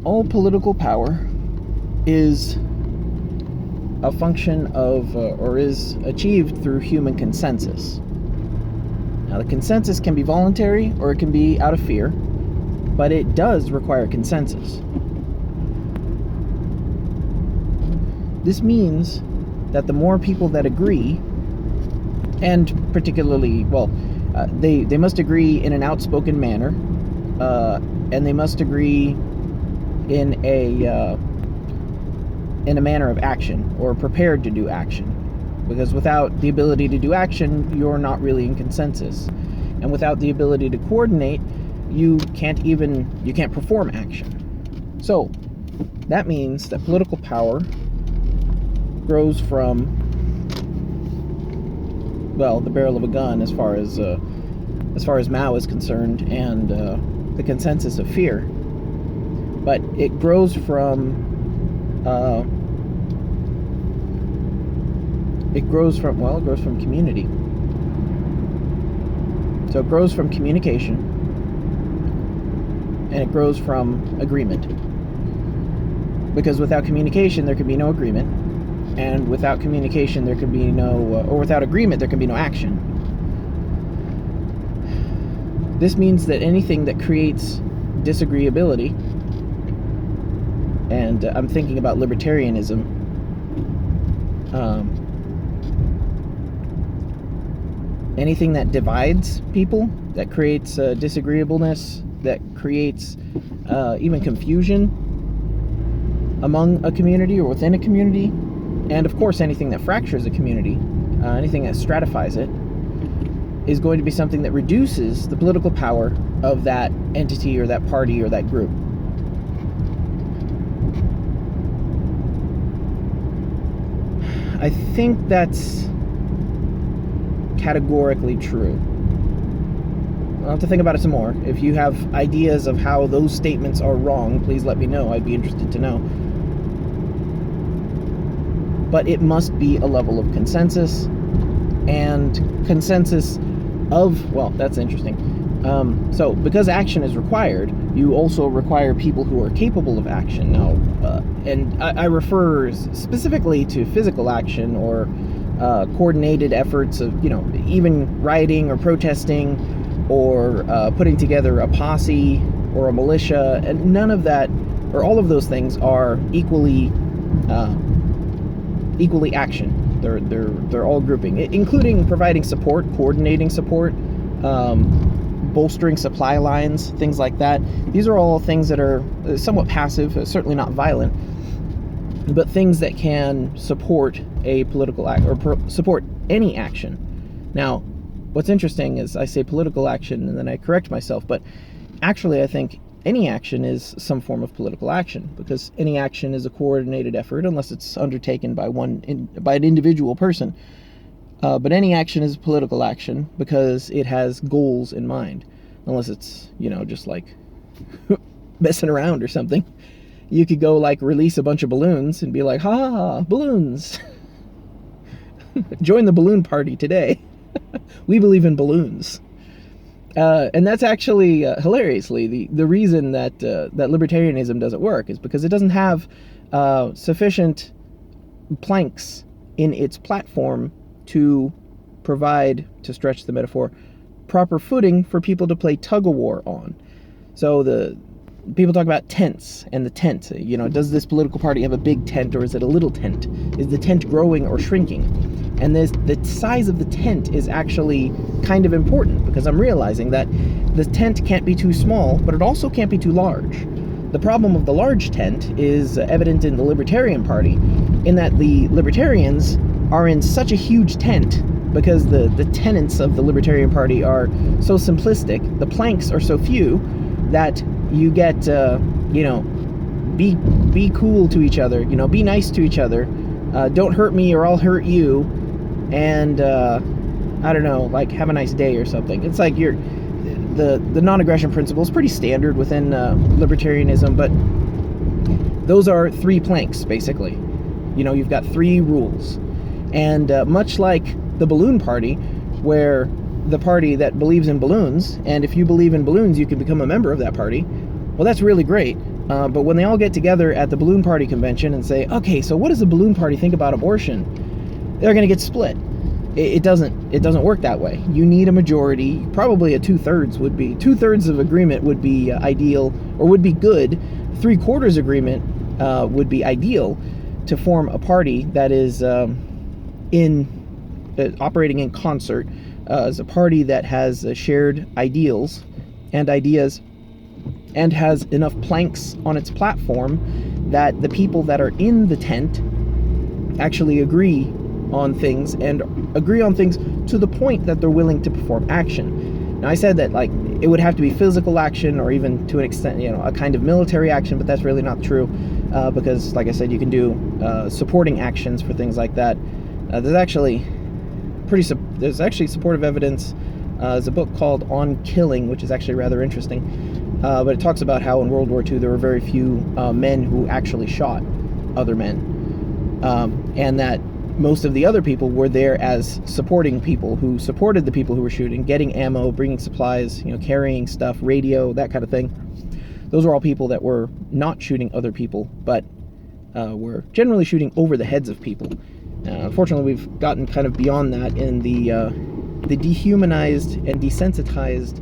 all political power is a function of, or is achieved through human consensus. Now, the consensus can be voluntary or it can be out of fear, but it does require consensus. This means that the more people that agree, and particularly, they must agree in an outspoken manner, and they must agree in a manner of action, or prepared to do action. Because without the ability to do action, you're not really in consensus. And without the ability to coordinate, you can't perform action. So, that means that political power grows from, the barrel of a gun as far as Mao is concerned, and the consensus of fear. But it grows from community. So it grows from communication, and it grows from agreement. Because without communication, there can be no agreement, and without communication, there can be without agreement, there can be no action. This means that anything that creates disagreeability, and I'm thinking about libertarianism, anything that divides people, that creates disagreeableness, that creates even confusion among a community or within a community, and of course anything that fractures a community, anything that stratifies it, is going to be something that reduces the political power of that entity or that party or that group. I think that's categorically true. I'll have to think about it some more. If you have ideas of how those statements are wrong, please let me know. I'd be interested to know. But it must be a level of consensus, and consensus of, that's interesting. So, because action is required, you also require people who are capable of action. Now, and I refer specifically to physical action, or coordinated efforts of, even rioting or protesting, or putting together a posse or a militia, and none of that, or all of those things, are equally action. They're all grouping, including providing support, coordinating support, bolstering supply lines, things like that. These are all things that are somewhat passive, certainly not violent, but things that can support a political act, or support any action. Now, what's interesting is I say political action and then I correct myself, but actually I think any action is some form of political action, because any action is a coordinated effort, unless it's undertaken by an individual person. But any action is political action because it has goals in mind, unless it's, just like messing around or something. You could go release a bunch of balloons and be like, ha, balloons. Join the balloon party today. We believe in balloons. And that's actually, hilariously, the reason that libertarianism doesn't work is because it doesn't have sufficient planks in its platform to provide, to stretch the metaphor, proper footing for people to play tug-of-war on. So people talk about tents, and the tent, does this political party have a big tent, or is it a little tent? Is the tent growing or shrinking? And the size of the tent is actually kind of important, because I'm realizing that the tent can't be too small, but it also can't be too large. The problem of the large tent is evident in the Libertarian Party, in that the Libertarians are in such a huge tent because the tenets of the Libertarian Party are so simplistic, the planks are so few, that you get, be cool to each other, be nice to each other, don't hurt me or I'll hurt you, and, I don't know, have a nice day or something. It's like the non-aggression principle is pretty standard within libertarianism, but those are 3 planks, basically. You've got 3 rules. And much like the balloon party, where the party that believes in balloons, and if you believe in balloons, you can become a member of that party, well, that's really great. But when they all get together at the Balloon Party convention and say, okay, so what does the Balloon Party think about abortion? They're going to get split. It doesn't work that way. You need a majority. Probably a 2/3 of agreement would be ideal, or would be good. 3/4 agreement would be ideal to form a party that is operating in concert as a party that has shared ideals and ideas, and has enough planks on its platform that the people that are in the tent actually agree on things, and agree on things to the point that they're willing to perform action. Now, I said that like it would have to be physical action, or even to an extent, a kind of military action, but that's really not true, because, like I said, you can do supporting actions for things like that. There's actually supportive evidence. There's a book called On Killing, which is actually rather interesting, but it talks about how in World War II there were very few men who actually shot other men, and that most of the other people were there as supporting people who supported the people who were shooting, getting ammo, bringing supplies, carrying stuff, radio, that kind of thing. Those were all people that were not shooting other people, but were generally shooting over the heads of people. Unfortunately, we've gotten kind of beyond that in the dehumanized and desensitized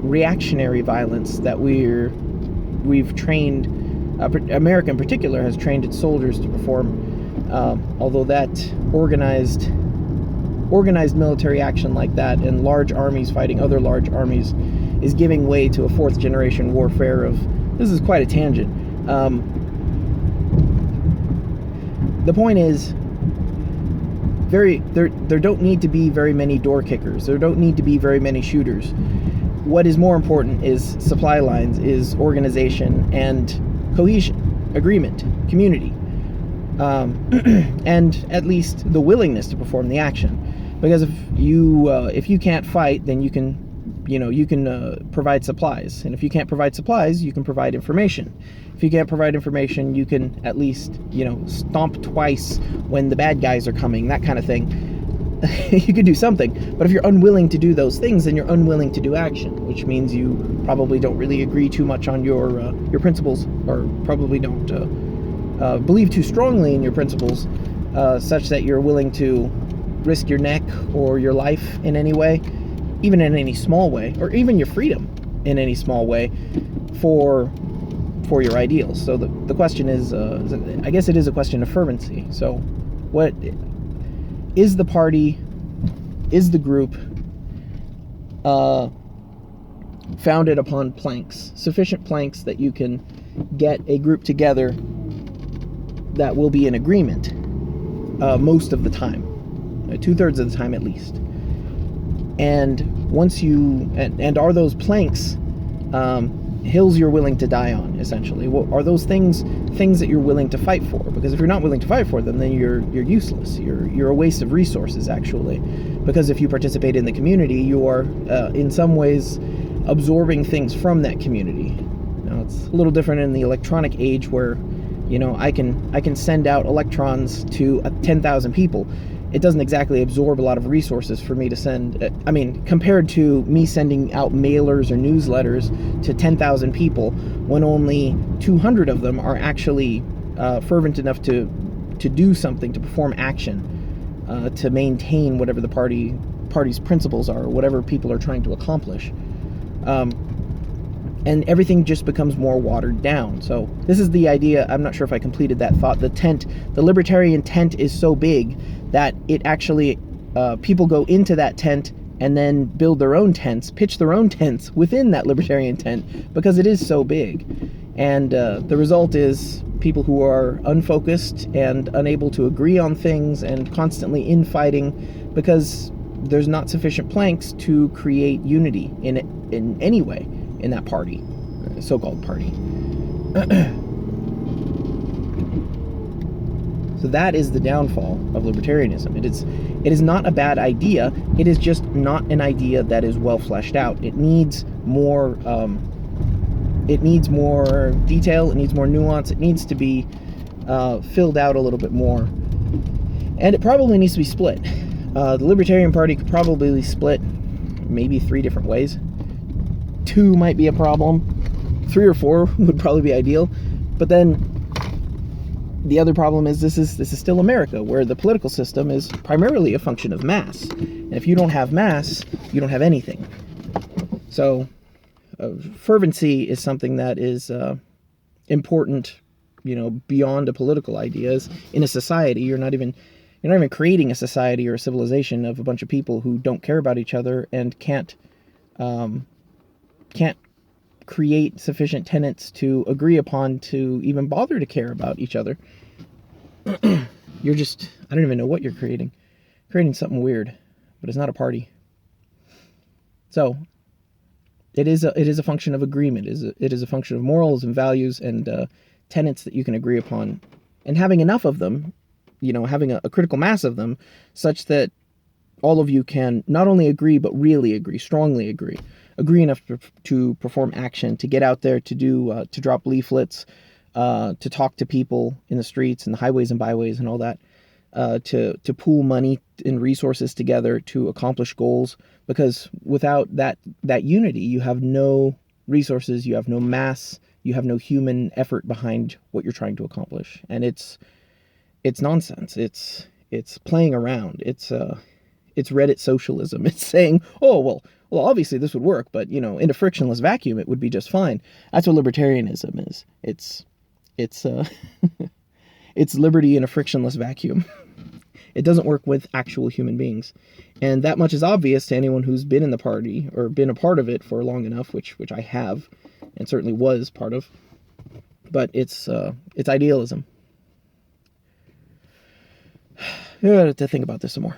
reactionary violence that we've trained, America in particular has trained its soldiers to perform. Although that organized military action like that, and large armies fighting other large armies, is giving way to a fourth generation warfare of, this is quite a tangent. The point is, there don't need to be very many door kickers. There don't need to be very many shooters. What is more important is supply lines, is organization and cohesion, agreement, community. And at least the willingness to perform the action, because if you can't fight, then you can provide supplies, and if you can't provide supplies, you can provide information. If you can't provide information, you can at least stomp twice when the bad guys are coming, that kind of thing. You could do something, but if you're unwilling to do those things, then you're unwilling to do action, which means you probably don't really agree too much on your principles, or probably don't believe too strongly in your principles, such that you're willing to risk your neck or your life in any way, even in any small way, or even your freedom in any small way, for your ideals. So the question is, I guess it is a question of fervency. So what is the party, is the group founded upon planks, sufficient planks that you can get a group together that will be in agreement most of the time, 2/3 of the time at least. And once and are those planks hills you're willing to die on, essentially? Are those things that you're willing to fight for? Because if you're not willing to fight for them, then you're useless. You're a waste of resources, actually. Because if you participate in the community, you are in some ways absorbing things from that community. Now, it's a little different in the electronic age, where I can send out electrons to 10,000 people. It doesn't exactly absorb a lot of resources for me to send. Compared to me sending out mailers or newsletters to 10,000 people, when only 200 of them are actually fervent enough to do something, to perform action, to maintain whatever the party's principles are, or whatever people are trying to accomplish. And everything just becomes more watered down. So this is the idea. I'm not sure if I completed that thought. The libertarian tent is so big that it actually, people go into that tent and then build their own tents, pitch their own tents within that libertarian tent, because it is so big. And the result is people who are unfocused and unable to agree on things, and constantly infighting, because there's not sufficient planks to create unity in any way in that party, so-called party. So that is the downfall of libertarianism. It is not a bad idea. It is just not an idea that is well fleshed out. It needs more. It needs more detail. It needs more nuance. It needs to be filled out a little bit more, and it probably needs to be split. The Libertarian Party could probably split maybe 3 different ways. 2 might be a problem. 3 or 4 would probably be ideal. But then the other problem is this is still America, where the political system is primarily a function of mass. And if you don't have mass, you don't have anything. So fervency is something that is important, beyond the political ideas. In a society, you're not even creating a society or a civilization of a bunch of people who don't care about each other and can't create sufficient tenets to agree upon to even bother to care about each other. You're just, I don't even know what you're creating. Creating something weird, but it's not a party. So it is a function of agreement. It is a function of morals and values and tenets that you can agree upon, and having enough of them, having a critical mass of them, such that all of you can not only agree, but really agree, strongly agree enough to perform action, to get out there, to drop leaflets, to talk to people in the streets and the highways and byways and all that, to pool money and resources together to accomplish goals. Because without that unity, you have no resources, you have no mass, you have no human effort behind what you're trying to accomplish. And it's nonsense. It's playing around. It's Reddit socialism. It's saying, oh, well, obviously this would work, but, in a frictionless vacuum, it would be just fine. That's what libertarianism is. It's liberty in a frictionless vacuum. It doesn't work with actual human beings. And that much is obvious to anyone who's been in the party or been a part of it for long enough, which I have and certainly was part of. But it's idealism. I have to think about this some more.